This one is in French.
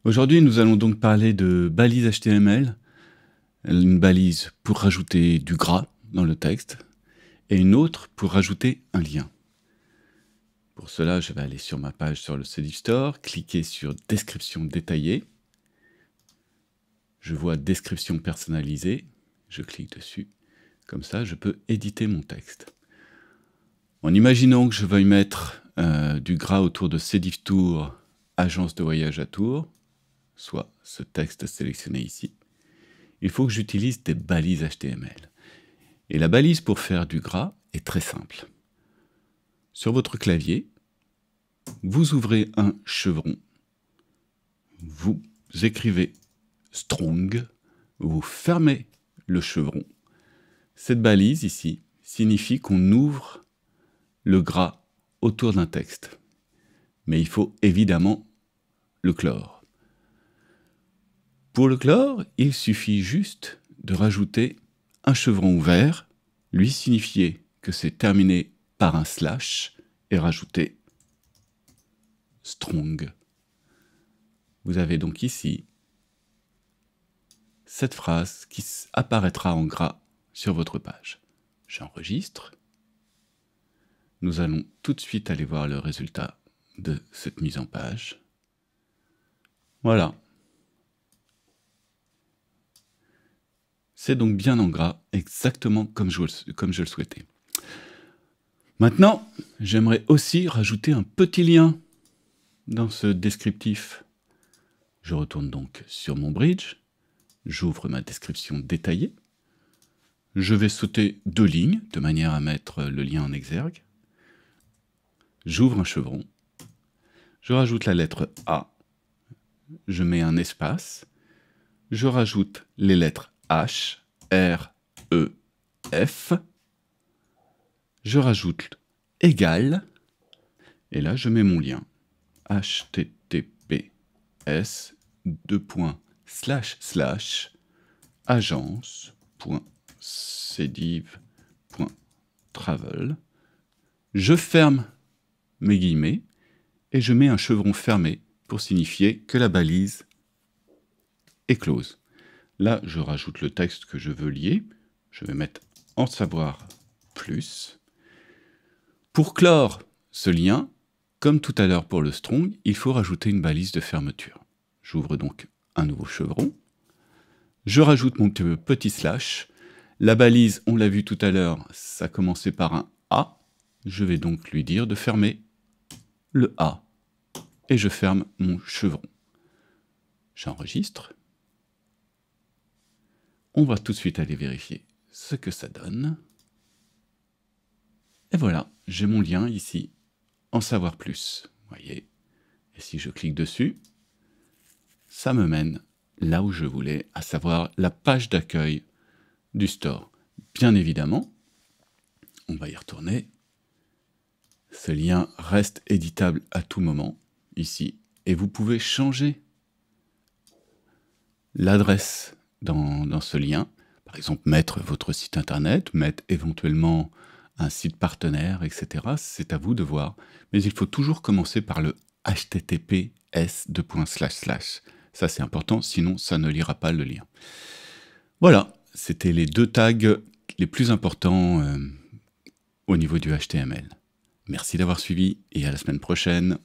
Aujourd'hui, nous allons donc parler de balises HTML, une balise pour rajouter du gras dans le texte et une autre pour rajouter un lien. Pour cela, je vais aller sur ma page sur le Cédif Store, cliquer sur Description détaillée. Je vois Description personnalisée, je clique dessus. Comme ça, je peux éditer mon texte. En imaginant que je veuille mettre du gras autour de Cédif Tour, agence de voyage à Tours, soit ce texte sélectionné ici, il faut que j'utilise des balises HTML. Et la balise pour faire du gras est très simple. Sur votre clavier, vous ouvrez un chevron, vous écrivez strong, vous fermez le chevron. Cette balise ici signifie qu'on ouvre le gras autour d'un texte. Mais il faut évidemment le clore. Pour le clore, il suffit juste de rajouter un chevron ouvert, lui signifier que c'est terminé par un slash et rajouter strong. Vous avez donc ici cette phrase qui apparaîtra en gras sur votre page. J'enregistre. Nous allons tout de suite aller voir le résultat de cette mise en page. Voilà. C'est donc bien en gras, exactement comme je le souhaitais. Maintenant, j'aimerais aussi rajouter un petit lien dans ce descriptif. Je retourne donc sur mon bridge, j'ouvre ma description détaillée, je vais sauter 2 lignes de manière à mettre le lien en exergue, j'ouvre un chevron, je rajoute la lettre A, je mets un espace, je rajoute les lettres H, R, E, F, je rajoute égal, et là je mets mon lien, https://agence.cediv.travel. Je ferme mes guillemets et je mets un chevron fermé pour signifier que la balise est close. Là, je rajoute le texte que je veux lier. Je vais mettre en savoir plus. Pour clore ce lien, comme tout à l'heure pour le strong, il faut rajouter une balise de fermeture. J'ouvre donc un nouveau chevron. Je rajoute mon petit slash. La balise, on l'a vu tout à l'heure, ça commençait par un A. Je vais donc lui dire de fermer le A. Et je ferme mon chevron. J'enregistre. On va tout de suite aller vérifier ce que ça donne. Et voilà, j'ai mon lien ici, en savoir plus. Voyez. Et si je clique dessus, ça me mène là où je voulais, à savoir la page d'accueil du store. Bien évidemment, on va y retourner. Ce lien reste éditable à tout moment, ici, et vous pouvez changer l'adresse dans ce lien. Par exemple, mettre votre site internet, mettre éventuellement un site partenaire, etc. C'est à vous de voir. Mais il faut toujours commencer par le https://. Ça, c'est important, sinon ça ne lira pas le lien. Voilà, c'était les 2 tags les plus importants au niveau du HTML. Merci d'avoir suivi et à la semaine prochaine.